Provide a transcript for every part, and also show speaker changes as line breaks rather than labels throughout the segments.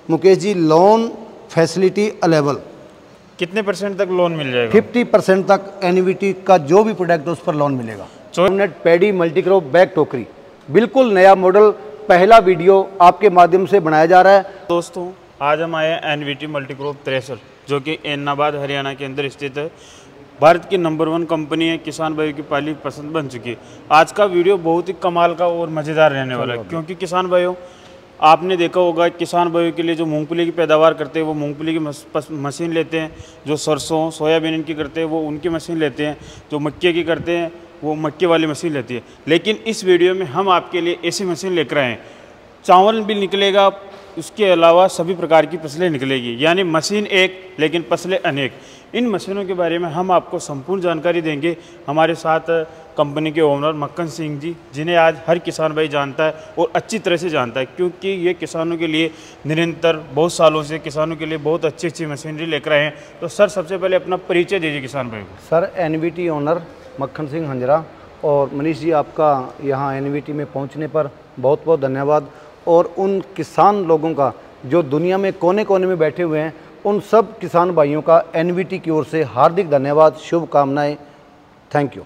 Mukesh ji loan facility available.
कितने % तक loan मिल जाएगा?
50% तक एनवीटी का जो भी प्रोडक्ट है उस पर लोन मिलेगा। ग्राउंडनट पैडी मल्टीक्रॉप बैग टोकरी, बिल्कुल नया मॉडल, पहला वीडियो आपके माध्यम से बनाया जा रहा है।
दोस्तों आज हम आए हैं एनवीटी मल्टीक्रॉप थ्रेशर, जो कि ऐनाबाद हरियाणा के अंदर स्थित है। भारत की नंबर 1 कंपनी है, किसान भाइयों की पहली पसंद बन चुकी है। आज का वीडियो बहुत ही कमाल का और मज़ेदार रहने वाला है, क्योंकि किसान भाइयों आपने देखा होगा किसान भाइयों के लिए जो मूंगफली की पैदावार करते हैं वो मूंगफली की मशीन लेते हैं, जो सरसों सोयाबीन इनकी करते हैं वो उनकी मशीन लेते हैं, जो मक्के की करते हैं वो मक्के वाली मशीन लेती है। लेकिन इस वीडियो में हम आपके लिए ऐसी मशीन लेकर आए हैं, चावल भी निकलेगा, उसके अलावा सभी प्रकार की फसलें निकलेगी, यानी मशीन एक लेकिन फसलें अनेक। इन मशीनों के बारे में हम आपको संपूर्ण जानकारी देंगे। हमारे साथ कंपनी के ओनर मक्खन सिंह जी, जिन्हें आज हर किसान भाई जानता है और अच्छी तरह से जानता है, क्योंकि ये किसानों के लिए निरंतर बहुत सालों से किसानों के लिए बहुत अच्छी अच्छी मशीनरी लेकर आए हैं। तो सर सबसे पहले अपना परिचय दीजिए किसान भाई को।
सर एनवीटी ओनर मक्खन सिंह हंजरा। और मनीष जी आपका यहाँ एनवीटी में पहुँचने पर बहुत बहुत धन्यवाद। और उन किसान लोगों का जो दुनिया में कोने कोने में बैठे हुए हैं, उन सब किसान भाइयों का एनवीटी की ओर से हार्दिक धन्यवाद, शुभकामनाएं, थैंक यू।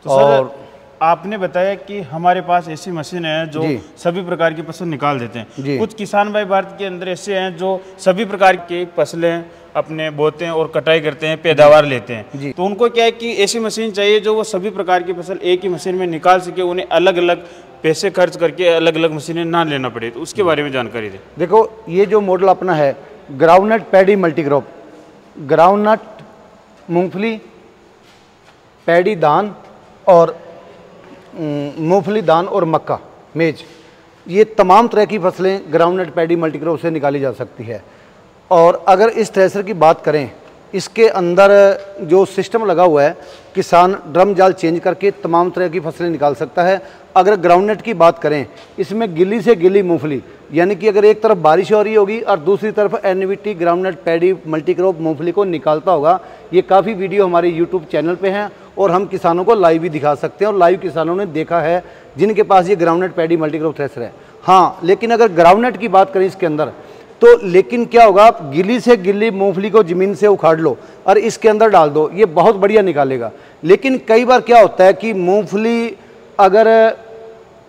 तो और आपने बताया कि हमारे पास ऐसी मशीन है जो सभी प्रकार की फसल निकाल देते हैं। कुछ किसान भाई भारत के अंदर ऐसे हैं जो सभी प्रकार की फसलें अपने बोते हैं और कटाई करते हैं, पैदावार लेते हैं। तो उनको क्या है कि ऐसी मशीन चाहिए जो वो सभी प्रकार की फसल एक ही मशीन में निकाल सके, उन्हें अलग अलग पैसे खर्च करके अलग अलग मशीनें ना लेना पड़े। तो उसके बारे में जानकारी दें।
देखो ये जो मॉडल अपना है ग्राउंडनट पैडी मल्टीक्रॉप, ग्राउंडनट मूंगफली, पैडी धान और मूंगफली धान और मक्का मेज, ये तमाम तरह की फसलें ग्राउंडनट पैडी मल्टीक्रॉप से निकाली जा सकती है। और अगर इस थ्रेशर की बात करें, इसके अंदर जो सिस्टम लगा हुआ है, किसान ड्रम जाल चेंज करके तमाम तरह की फसलें निकाल सकता है। अगर ग्राउंडनट की बात करें, इसमें गिल्ली से गिल्ली मूंगफली, यानी कि अगर एक तरफ बारिश हो रही होगी और दूसरी तरफ एनवीटी ग्राउंडनट पैडी मल्टीक्रॉप मूंगफली को निकालता होगा। ये काफ़ी वीडियो हमारे यूट्यूब चैनल पे हैं और हम किसानों को लाइव भी दिखा सकते हैं, और लाइव किसानों ने देखा है जिनके पास ये ग्राउंडनट पैडी मल्टीक्रॉप थ्रेशर है। हाँ, लेकिन अगर ग्राउंडनट की बात करें इसके अंदर, तो लेकिन क्या होगा, गिल्ली से गिल्ली मूंगफली को ज़मीन से उखाड़ लो और इसके अंदर डाल दो, ये बहुत बढ़िया निकालेगा। लेकिन कई बार क्या होता है कि मूंगफली अगर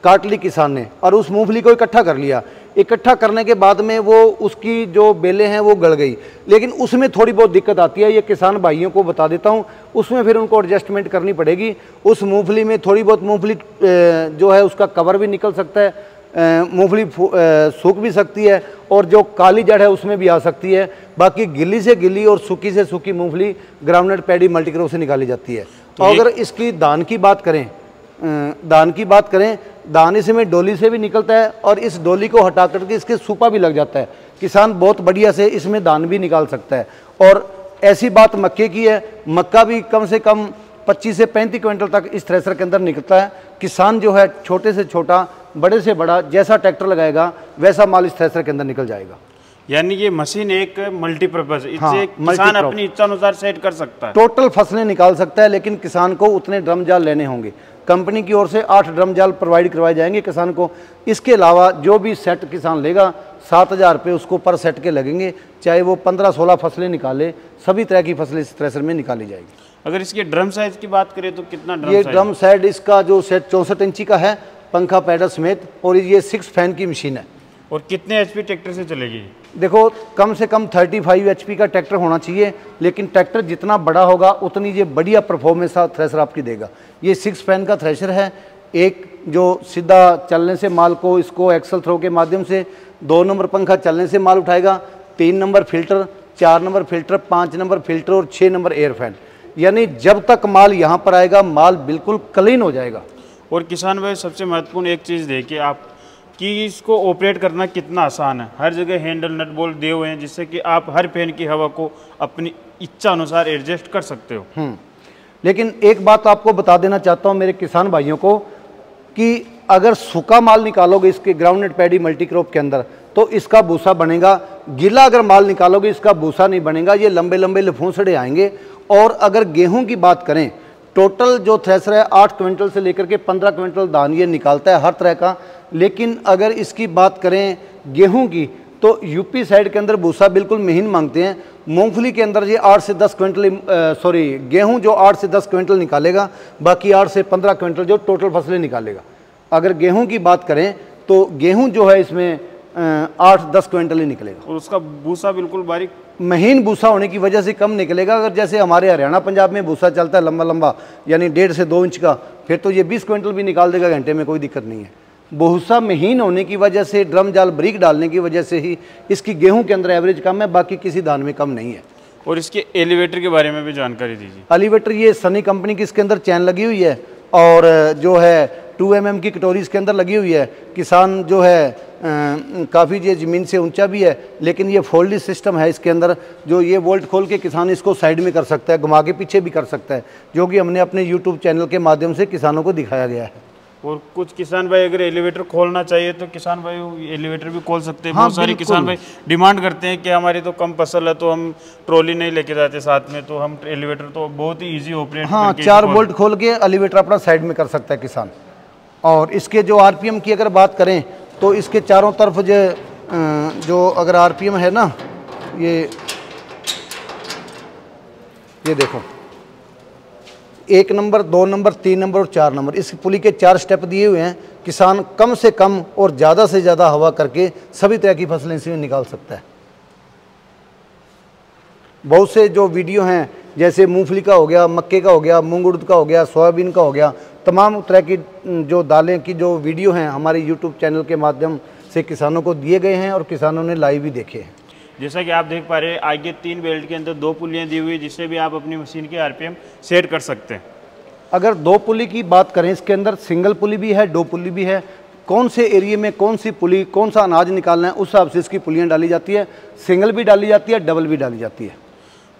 काट ली किसान ने और उस मूंगफली को इकट्ठा कर लिया, इकट्ठा करने के बाद में वो उसकी जो बेलें हैं वो गल गई, लेकिन उसमें थोड़ी बहुत दिक्कत आती है। ये किसान भाइयों को बता देता हूँ, उसमें फिर उनको एडजस्टमेंट करनी पड़ेगी। उस मूंगफली में थोड़ी बहुत मूंगफली जो है उसका कवर भी निकल सकता है, मूंगफली सूख भी सकती है, और जो काली जड़ है उसमें भी आ सकती है। बाकी गिल्ली से गिल्ली और सूखी से सूखी मूंगफली ग्राउंडनट पैडी मल्टीक्रॉप से निकाली जाती है। तो अगर इसकी दान की बात करें, दान इसमें डोली से भी निकलता है और इस डोली को हटा करके इसके सूपा भी लग जाता है। किसान बहुत बढ़िया से इसमें दान भी निकाल सकता है। और ऐसी बात मक्के की है, मक्का भी कम से कम 25 से 35 क्विंटल तक इस थ्रेशर के अंदर निकलता है। किसान जो है छोटे से छोटा, बड़े से बड़ा, जैसा ट्रैक्टर लगाएगा वैसा माल इस थ्रेशर के अंदर निकल जाएगा।
यानी ये मशीन एक मल्टीपर्पज, इससे किसान अपनी इच्छा अनुसार सेट कर सकता है,
टोटल फसलें निकाल सकता है। लेकिन किसान को उतने ड्रम जाल लेने होंगे। कंपनी की ओर से 8 ड्रम जाल प्रोवाइड करवाए जाएंगे किसान को। इसके अलावा जो भी सेट किसान लेगा 7,000 रुपये उसको पर सेट के लगेंगे, चाहे वो 15-16 फसलें निकाले, सभी तरह की फसलें इस थ्रेशर में निकाली जाएगी।
अगर इसके ड्रम साइज की बात करें तो कितना ड्रम
ये ड्रम साइज इसका जो सेट 64 इंची का है, पंखा पैडल समेत, और ये 6 फैन की मशीन है।
और कितने एचपी ट्रैक्टर से चलेगी?
देखो कम से कम 35 एचपी का ट्रैक्टर होना चाहिए, लेकिन ट्रैक्टर जितना बड़ा होगा उतनी ये बढ़िया परफॉर्मेंस थ्रेशर आपकी देगा। ये 6 फैन का थ्रेशर है, एक जो सीधा चलने से माल को इसको एक्सल थ्रो के माध्यम से, 2 नंबर पंखा चलने से माल उठाएगा, 3 number filter, 4 number filter, 5 number filter और 6 नंबर एयर फैन। यानी जब तक माल यहाँ पर आएगा माल बिल्कुल क्लीन हो जाएगा।
और किसान भाई सबसे महत्वपूर्ण एक चीज़ देखिए आप कि इसको ऑपरेट करना कितना आसान है। हर जगह हैंडल नट बोल्ट दिए हुए हैं, जिससे कि आप हर फैन की हवा को अपनी इच्छा अनुसार एडजस्ट कर सकते हो।
लेकिन एक बात आपको बता देना चाहता हूँ मेरे किसान भाइयों को, कि अगर सूखा माल निकालोगे इसके ग्राउंडनट पैडी मल्टीक्रॉप के अंदर तो इसका भूसा बनेगा, गीला अगर माल निकालोगे इसका भूसा नहीं बनेगा, ये लंबे लंबे लफूसड़े आएंगे। और अगर गेहूं की बात करें, टोटल जो थ्रेशर है 8 क्विंटल से लेकर के 15 क्विंटल धान ये निकालता है हर तरह का। लेकिन अगर इसकी बात करें गेहूं की, तो यूपी साइड के अंदर भूसा बिल्कुल महीन मांगते हैं। मूंगफली के अंदर ये 8 से 10 क्विंटल, गेहूं जो 8 से 10 क्विंटल निकालेगा, बाकी 8 से 15 क्विंटल जो टोटल फसलें निकालेगा। अगर गेहूं की बात करें तो गेहूं जो है इसमें 8-10 क्विंटल ही निकलेगा,
और उसका भूसा बिल्कुल बारीक
महीन भूसा होने की वजह से कम निकलेगा। अगर जैसे हमारे हरियाणा पंजाब में भूसा चलता है लंबा लंबा, यानी 1.5 से 2 इंच का, फिर तो ये 20 क्विंटल भी निकाल देगा घंटे में, कोई दिक्कत नहीं है। भूसा महीन होने की वजह से, ड्रम जाल ब्रिक डालने की वजह से ही इसकी गेहूं के अंदर एवरेज कम है, बाकी किसी धान में कम नहीं है।
और इसके एलिवेटर के बारे में भी जानकारी दीजिए।
एलिवेटर ये सनी कंपनी की इसके अंदर चैन लगी हुई है, और जो है 2 mm की कटोरी इसके अंदर लगी हुई है। किसान जो है काफ़ी ये ज़मीन से ऊंचा भी है, लेकिन ये फोल्डी सिस्टम है इसके अंदर, जो ये वोल्ट खोल के किसान इसको साइड में कर सकता है, घुमा के पीछे भी कर सकता है, जो कि हमने अपने यूट्यूब चैनल के माध्यम से किसानों को दिखाया गया है।
और कुछ किसान भाई अगर एलिवेटर खोलना चाहिए तो किसान भाई एलिवेटर भी खोल सकते हैं।
हाँ,
बहुत सारे किसान भाई डिमांड करते हैं कि हमारी तो कम फसल है तो हम ट्रॉली नहीं लेके जाते साथ में, तो हम एलिवेटर तो बहुत ही ईजी ऑपरेट
हाँ, 4 वोल्ट खोल के एलिवेटर अपना साइड में कर सकता है किसान। और इसके जो RPM की अगर बात करें तो इसके चारों तरफ जो अगर RPM है ना, ये देखो 1 नंबर, 2 नंबर, 3 नंबर और 4 नंबर, इस पुली के 4 स्टेप दिए हुए हैं। किसान कम से कम और ज़्यादा से ज़्यादा हवा करके सभी तरह की फसलें इसमें निकाल सकता है। बहुत से जो वीडियो हैं, जैसे मूंगफली का हो गया, मक्के का हो गया, मूंग उड़द का हो गया, सोयाबीन का हो गया, तमाम तरह की जो दालें की जो वीडियो हैं हमारे यूट्यूब चैनल के माध्यम से किसानों को दिए गए हैं और किसानों ने लाइव भी देखे हैं।
जैसा कि आप देख पा रहे हैं, आगे 3 बेल्ट के अंदर 2 पुलियाँ दी हुई है, जिससे भी आप अपनी मशीन के RPM सेट कर सकते हैं।
अगर 2 पुली की बात करें, इसके अंदर सिंगल पुली भी है, 2 पुली भी है। कौन से एरिया में कौन सी पुली, कौन सा अनाज निकालना है, उस हिसाब से इसकी पुलियाँ डाली जाती है। सिंगल भी डाली जाती है, डबल भी डाली जाती है।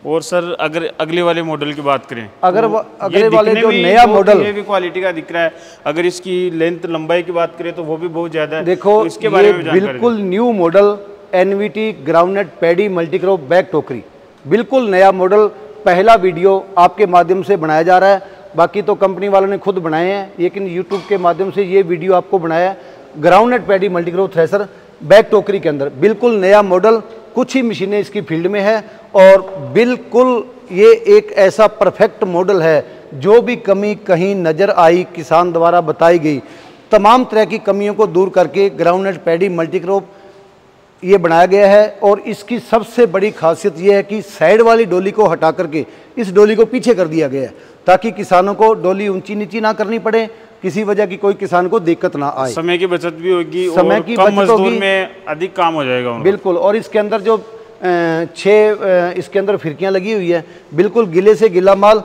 और सर अगर अगले वाले मॉडल की बात करें,
अगर
तो
अगले वाले जो नया मॉडल
भी क्वालिटी का दिख रहा है, अगर इसकी लेंथ लंबाई की बात करें तो वो भी बहुत ज़्यादा है।
देखो,
तो इसके बारे में
बिल्कुल new model NVT groundnut paddy multicrop back टोकरी, बिल्कुल नया मॉडल, पहला वीडियो आपके माध्यम से बनाया जा रहा है। बाकी तो कंपनी वालों ने खुद बनाए हैं, लेकिन यूट्यूब के माध्यम से ये वीडियो आपको बनाया है। Groundnut paddy multicrop thresher back टोकरी के अंदर बिल्कुल नया मॉडल, कुछ ही मशीनें इसकी फील्ड में है, और बिल्कुल ये एक ऐसा परफेक्ट मॉडल है, जो भी कमी कहीं नज़र आई किसान द्वारा बताई गई, तमाम तरह की कमियों को दूर करके ग्राउंडनट पैडी मल्टीक्रॉप ये बनाया गया है। और इसकी सबसे बड़ी खासियत ये है कि साइड वाली डोली को हटा करके इस डोली को पीछे कर दिया गया है, ताकि किसानों को डोली ऊंची नीची ना करनी पड़े, किसी वजह की कोई किसान को दिक्कत ना आए।
समय की बचत भी होगी,
समय की बचत होगी,
में अधिक काम हो जाएगा उनका।
बिल्कुल। और इसके अंदर जो 6 इसके अंदर फिरकियाँ लगी हुई है, बिल्कुल गिले से गिला माल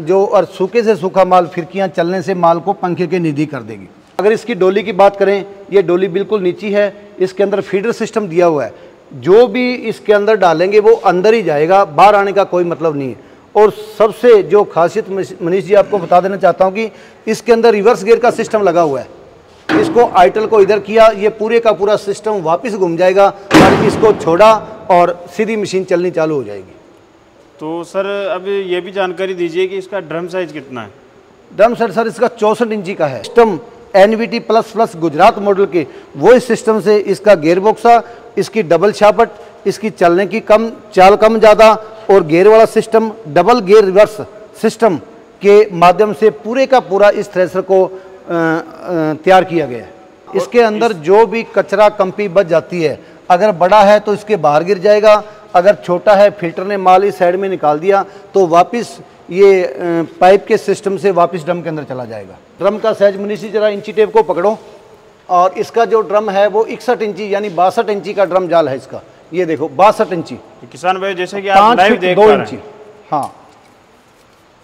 जो और सूखे से सूखा माल, फिरकियाँ चलने से माल को पंखे के नज़दीक कर देगी। अगर इसकी डोली की बात करें, ये डोली बिल्कुल नीची है, इसके अंदर फीडर सिस्टम दिया हुआ है, जो भी इसके अंदर डालेंगे वो अंदर ही जाएगा, बाहर आने का कोई मतलब नहीं है। और सबसे जो खासियत मनीष जी आपको बता देना चाहता हूँ कि इसके अंदर रिवर्स गियर का सिस्टम लगा हुआ है। इसको आइटल को इधर किया, ये पूरे का पूरा सिस्टम वापस घूम जाएगा, और इसको छोड़ा और सीधी मशीन चलनी चालू हो जाएगी।
तो सर अब ये भी जानकारी दीजिए कि इसका ड्रम साइज कितना है?
ड्रम सेट सर इसका 64 इंची का है। System NVT plus Gujarat model के वो इस सिस्टम से, इसका गियर बॉक्सा, इसकी डबल शापट, इसकी चलने की चाल कम ज़्यादा, और गियर वाला system double gear reverse system के माध्यम से पूरे का पूरा इस थ्रेसर को तैयार किया गया है। इसके अंदर जो भी कचरा कंपी बच जाती है, अगर बड़ा है तो इसके बाहर गिर जाएगा, अगर छोटा है फिल्टर ने माल इस साइड में निकाल दिया तो वापस ये पाइप के सिस्टम से वापस ड्रम के अंदर चला जाएगा। ड्रम का साइज मनीष जी जरा इंची टेप को पकड़ो, और इसका जो ड्रम है वो 61 इंची यानी 62 इंची का ड्रम जाल है इसका। ये देखो 62 इंची।
किसान भाई जैसे कि आप लाइव देख पा रहे हैं,
5 फुट 2 इंची, हाँ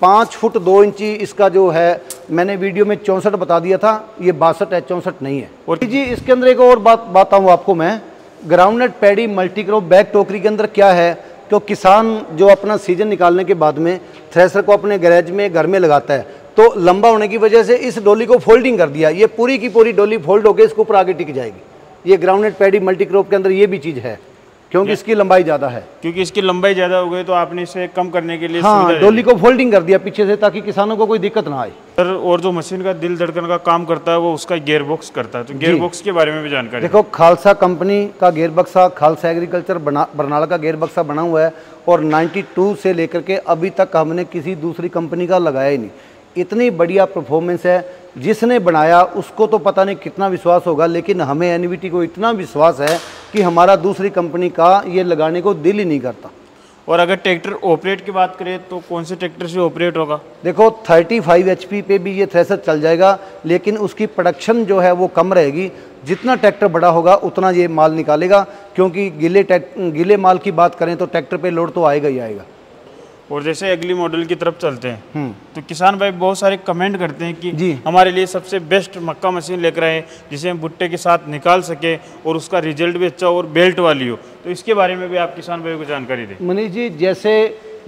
5 फुट 2 इंची इसका जो है, मैंने वीडियो में 64 बता दिया था, ये 62 है, 64 नहीं है। और जी इसके अंदर एक और बात बताऊँ आपको मैं, ग्राउंडनट पैडी मल्टीक्रॉप बैक टोकरी के अंदर क्या है, तो किसान जो अपना सीजन निकालने के बाद में थ्रेसर को अपने गैरेज में घर में लगाता है, तो लंबा होने की वजह से इस डोली को फोल्डिंग कर दिया, ये पूरी की पूरी डोली फोल्ड होकर इसके ऊपर आगे टिक जाएगी। ये ग्राउंडनट पैडी मल्टीक्रॉप के अंदर ये भी चीज़ है, क्योंकि इसकी लंबाई ज़्यादा है।
क्योंकि इसकी लंबाई ज़्यादा हो गई तो आपने इसे कम करने के लिए
हाँ, डोली को फोल्डिंग कर दिया पीछे से, ताकि किसानों को कोई दिक्कत ना आए।
सर और जो मशीन का दिल धड़कन का काम करता है वो उसका गियर बॉक्स करता है, तो गियर बॉक्स के बारे में भी जानकारी।
देखो, खालसा कंपनी का गियर बक्सा, खालसा एग्रीकल्चर बरनाला का गियर बक्सा बना हुआ है और 92 से लेकर के अभी तक हमने किसी दूसरी कंपनी का लगाया ही नहीं। इतनी बढ़िया परफॉर्मेंस है, जिसने बनाया उसको तो पता नहीं कितना विश्वास होगा, लेकिन हमें एनवीटी को इतना विश्वास है कि हमारा दूसरी कंपनी का ये लगाने को दिल ही नहीं करता।
और अगर ट्रैक्टर ऑपरेट की बात करें तो कौन से ट्रैक्टर से ऑपरेट होगा?
देखो, 35 HP पे भी ये थ्रेसर चल जाएगा, लेकिन उसकी प्रोडक्शन जो है वो कम रहेगी। जितना ट्रैक्टर बड़ा होगा उतना ये माल निकालेगा, क्योंकि गीले माल की बात करें तो ट्रैक्टर पे लोड तो आएगा ही आएगा।
और जैसे अगली मॉडल की तरफ चलते हैं तो किसान भाई बहुत सारे कमेंट करते हैं कि
जी
हमारे लिए सबसे बेस्ट मक्का मशीन लेकर आए जिसे हम भुट्टे के साथ निकाल सके और उसका रिजल्ट भी अच्छा और बेल्ट वाली हो, तो इसके बारे में भी आप किसान भाई को जानकारी दें।
मनीष जी, जैसे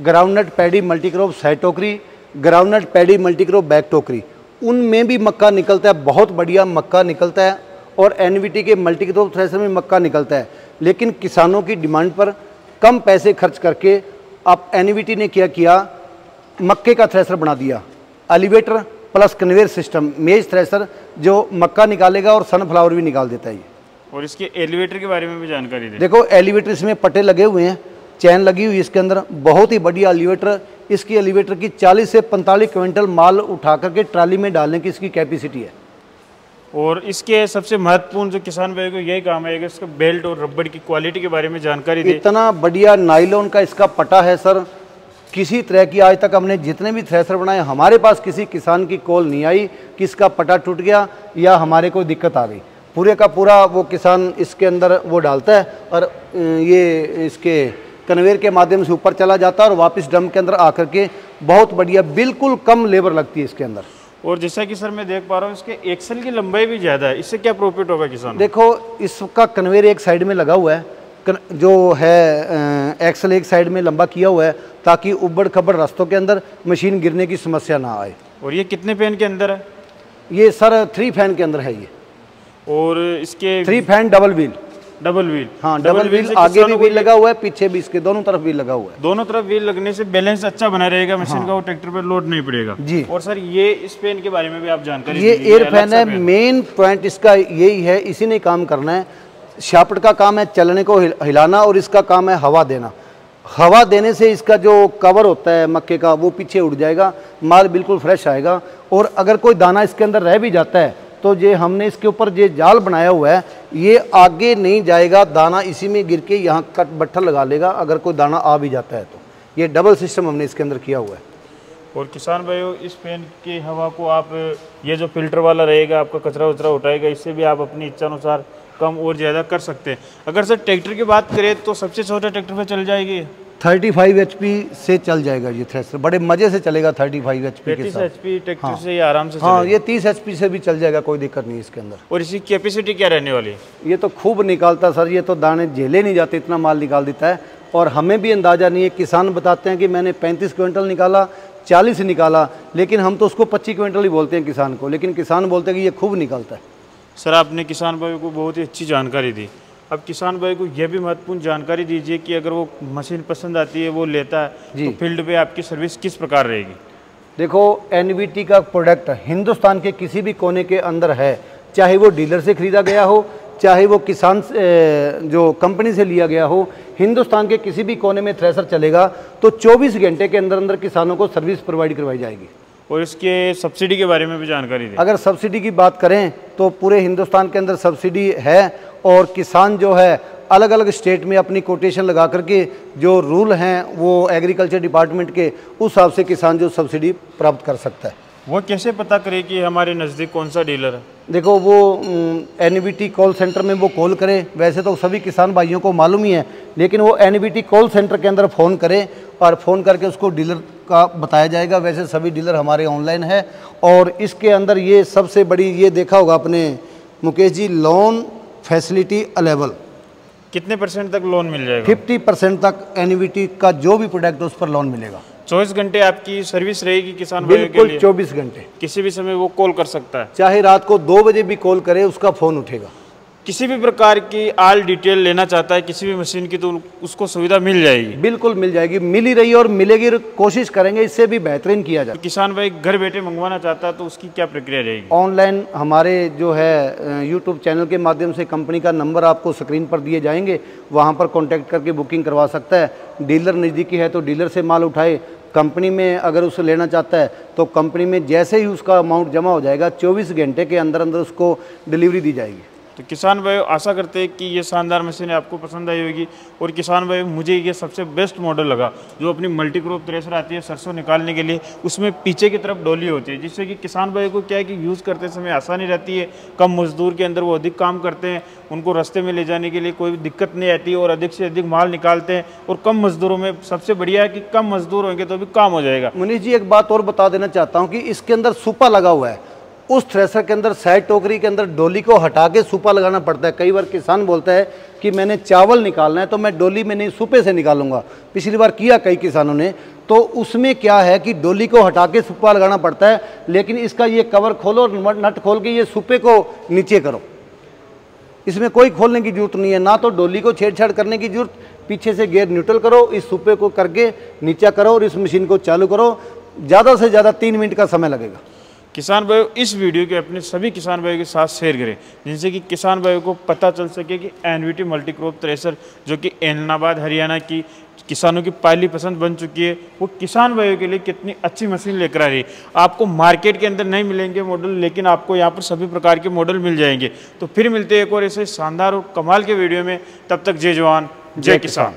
ग्राउंडनट पैडी मल्टीक्रॉप साइड टोकरी, ग्राउंडनट पैडी मल्टीक्रॉप बैक टोकरी, उनमें भी मक्का निकलता है, बहुत बढ़िया मक्का निकलता है। और एनवीटी के मल्टीक्रॉप थ्रेसर में मक्का निकलता है, लेकिन किसानों की डिमांड पर कम पैसे खर्च करके अब एनवीटी ने क्या किया, मक्के का थ्रेसर बना दिया, एलिवेटर प्लस कन्वेयर सिस्टम मेज थ्रेसर, जो मक्का निकालेगा और सनफ्लावर भी निकाल देता है ये।
और इसके एलिवेटर के बारे में भी जानकारी दें।
देखो, एलिवेटर इसमें पट्टे लगे हुए हैं, चैन लगी हुई है इसके अंदर, बहुत ही बढ़िया एलिवेटर। इसकी एलिवेटर की 40 से 45 क्विंटल माल उठा करके ट्राली में डालने की इसकी कैपेसिटी है।
और इसके सबसे महत्वपूर्ण जो किसान भाई को यही काम है कि इसका बेल्ट और रबड़ की क्वालिटी के बारे में जानकारी दें।
इतना बढ़िया नाइलॉन का इसका पटा है सर, किसी तरह की आज तक हमने जितने भी थ्रेसर बनाए हमारे पास किसी किसान की कॉल नहीं आई कि इसका पटा टूट गया या हमारे को दिक्कत आ गई। पूरे का पूरा वो किसान इसके अंदर वो डालता है और ये इसके कन्वेयर के माध्यम से ऊपर चला जाता है और वापस ड्रम के अंदर आकर के बहुत बढ़िया, बिल्कुल कम लेबर लगती है इसके अंदर।
और जैसा कि सर मैं देख पा रहा हूँ इसके एक्सल की लंबाई भी ज़्यादा है, इससे क्या प्रॉफिट होगा किसान?
देखो, इसका कन्वेयर एक साइड में लगा हुआ है, जो है एक्सल एक साइड में लंबा किया हुआ है ताकि उबड़ खबड़ रास्तों के अंदर मशीन गिरने की समस्या ना आए।
और ये कितने फैन के अंदर है?
ये सर 3 फैन के अंदर है ये।
और इसके
3 fan double wheel.
Double wheel,
हाँ डबल व्हील, आगे भी व्हील लगा हुआ है, पीछे भी, इसके दोनों तरफ व्हील लगा हुआ है।
दोनों तरफ व्हील लगने से बैलेंस अच्छा बना रहेगा मशीन का, और ट्रैक्टर पे लोड नहीं पड़ेगा
जी।
और सर ये इस फैन के बारे में भी आप जानकारी
ये एयर फैन है, मेन पॉइंट इसका यही है, इसी ने काम करना है। शाफ्ट का काम है चलने को हिलाना और इसका काम है हवा देना। हवा देने से इसका जो कवर होता है मक्के का वो पीछे उड़ जाएगा, माल बिल्कुल फ्रेश आएगा। और अगर कोई दाना इसके अंदर रह भी जाता है तो ये हमने इसके ऊपर जो जाल बनाया हुआ है ये आगे नहीं जाएगा, दाना इसी में गिर के यहाँ कट बट्ठल लगा लेगा अगर कोई दाना आ भी जाता है तो। ये डबल सिस्टम हमने इसके अंदर किया हुआ है।
और किसान भाइयों, इस फैन की हवा को आप, ये जो फिल्टर वाला रहेगा आपका कचरा उचरा उठाएगा, इससे भी आप अपनी इच्छा अनुसार कम और ज़्यादा कर सकते हैं। अगर सर ट्रैक्टर की बात करें तो सबसे छोटा ट्रैक्टर पे चल जाएगी
35 HP से चल जाएगा ये थ्रेसर, बड़े मजे से चलेगा 35 HP के साथ।
30 HP ट्रैक्टर से ये आराम से
हाँ, ये 30 HP से भी चल जाएगा, कोई दिक्कत नहीं इसके अंदर।
और इसकी कैपेसिटी क्या रहने वाली है?
ये तो खूब निकालता सर, ये तो दाने झेले नहीं जाते, इतना माल निकाल देता है। और हमें भी अंदाज़ा नहीं है, किसान बताते हैं कि मैंने 35 क्विंटल निकाला, 40 निकाला, लेकिन हम तो उसको 25 क्विंटल ही बोलते हैं किसान को, लेकिन किसान बोलते हैं कि ये खूब निकलता है।
सर आपने किसान भाई को बहुत ही अच्छी जानकारी दी। अब किसान भाई को यह भी महत्वपूर्ण जानकारी दीजिए कि अगर वो मशीन पसंद आती है, वो लेता है, तो फील्ड पे आपकी सर्विस किस प्रकार रहेगी?
देखो, एनवीटी का प्रोडक्ट हिंदुस्तान के किसी भी कोने के अंदर है, चाहे वो डीलर से खरीदा गया हो, चाहे वो किसान जो कंपनी से लिया गया हो, हिंदुस्तान के किसी भी कोने में थ्रेसर चलेगा तो 24 घंटे के अंदर अंदर किसानों को सर्विस प्रोवाइड करवाई जाएगी।
और इसके सब्सिडी के बारे में भी जानकारी दें।
अगर सब्सिडी की बात करें तो पूरे हिंदुस्तान के अंदर सब्सिडी है, और किसान जो है अलग अलग स्टेट में अपनी कोटेशन लगा करके जो रूल हैं वो एग्रीकल्चर डिपार्टमेंट के, उस हिसाब से किसान जो सब्सिडी प्राप्त कर सकता है।
वो कैसे पता करे कि हमारे नज़दीक कौन सा डीलर है?
देखो, वो एनवीटी कॉल सेंटर में वो कॉल करे, वैसे तो सभी किसान भाइयों को मालूम ही है, लेकिन वो एनवीटी कॉल सेंटर के अंदर फ़ोन करे और फ़ोन करके उसको डीलर का बताया जाएगा। वैसे सभी डीलर हमारे ऑनलाइन है। और इसके अंदर ये सबसे बड़ी, ये देखा होगा आपने Mukesh ji, loan facility available.
कितने % तक लोन मिल जाएगा?
50% तक एनवीटी का जो भी प्रोडक्ट है उस पर लोन मिलेगा।
24 घंटे आपकी सर्विस रहेगी किसान भाइयों के लिए?
बिल्कुल 24 घंटे,
किसी भी समय वो कॉल कर सकता है।
चाहे रात को 2 बजे भी कॉल करे उसका फ़ोन उठेगा।
किसी भी प्रकार की ऑल डिटेल लेना चाहता है किसी भी मशीन की, तो उसको सुविधा मिल जाएगी।
बिल्कुल मिल जाएगी, मिल ही रही है और मिलेगी, कोशिश करेंगे इससे भी बेहतरीन किया जाए।
किसान भाई घर बैठे मंगवाना चाहता है तो उसकी क्या प्रक्रिया रहेगी?
ऑनलाइन हमारे जो है यूट्यूब चैनल के माध्यम से कंपनी का नंबर आपको स्क्रीन पर दिए जाएंगे, वहाँ पर कॉन्टैक्ट करके बुकिंग करवा सकता है। डीलर नज़दीकी है तो डीलर से माल उठाए, कंपनी में अगर उसे लेना चाहता है तो कंपनी में जैसे ही उसका अमाउंट जमा हो जाएगा 24 घंटे के अंदर अंदर उसको डिलीवरी दी जाएगी।
तो किसान भाई आशा करते हैं कि ये शानदार मशीन आपको पसंद आई होगी। और किसान भाई मुझे ये सबसे बेस्ट मॉडल लगा, जो अपनी मल्टी क्रॉप थ्रेशर आती है सरसों निकालने के लिए, उसमें पीछे की तरफ डोली होती है, जिससे कि किसान भाई को क्या है कि यूज़ करते समय आसानी रहती है। कम मजदूर के अंदर वो अधिक काम करते हैं, उनको रास्ते में ले जाने के लिए कोई दिक्कत नहीं आती और अधिक से अधिक माल निकालते हैं। और कम मजदूरों में सबसे बढ़िया है कि कम मजदूर होंगे तो भी काम हो जाएगा।
मुनीष जी एक बात और बता देना चाहता हूँ कि इसके अंदर सुपा लगा हुआ है। उस थ्रेशर के अंदर साइड टोकरी के अंदर डोली को हटा के सुपा लगाना पड़ता है। कई बार किसान बोलता है कि मैंने चावल निकालना है तो मैं डोली में नहीं सुपे से निकालूंगा, पिछली बार किया कई किसानों ने, तो उसमें क्या है कि डोली को हटा के सुपा लगाना पड़ता है। लेकिन इसका ये कवर खोलो और नट खोल के ये सुपे को नीचे करो, इसमें कोई खोलने की जरूरत नहीं है, ना तो डोली को छेड़छाड़ करने की जरूरत, पीछे से गियर न्यूट्रल करो, इस सुपे को करके नीचा करो और इस मशीन को चालू करो। ज़्यादा से ज़्यादा 3 मिनट का समय लगेगा।
किसान भाइयों इस वीडियो के अपने सभी किसान भाइयों के साथ शेयर करें, जिनसे कि किसान भाइयों को पता चल सके कि एनवीटी मल्टी क्रॉप थ्रेशर जो कि ऐलनाबाद हरियाणा की किसानों की पहली पसंद बन चुकी है, वो किसान भाइयों के लिए कितनी अच्छी मशीन लेकर आ रही है। आपको मार्केट के अंदर नहीं मिलेंगे मॉडल, लेकिन आपको यहाँ पर सभी प्रकार के मॉडल मिल जाएंगे। तो फिर मिलते हैं एक और ऐसे शानदार और कमाल के वीडियो में, तब तक जय जवान जय किसान।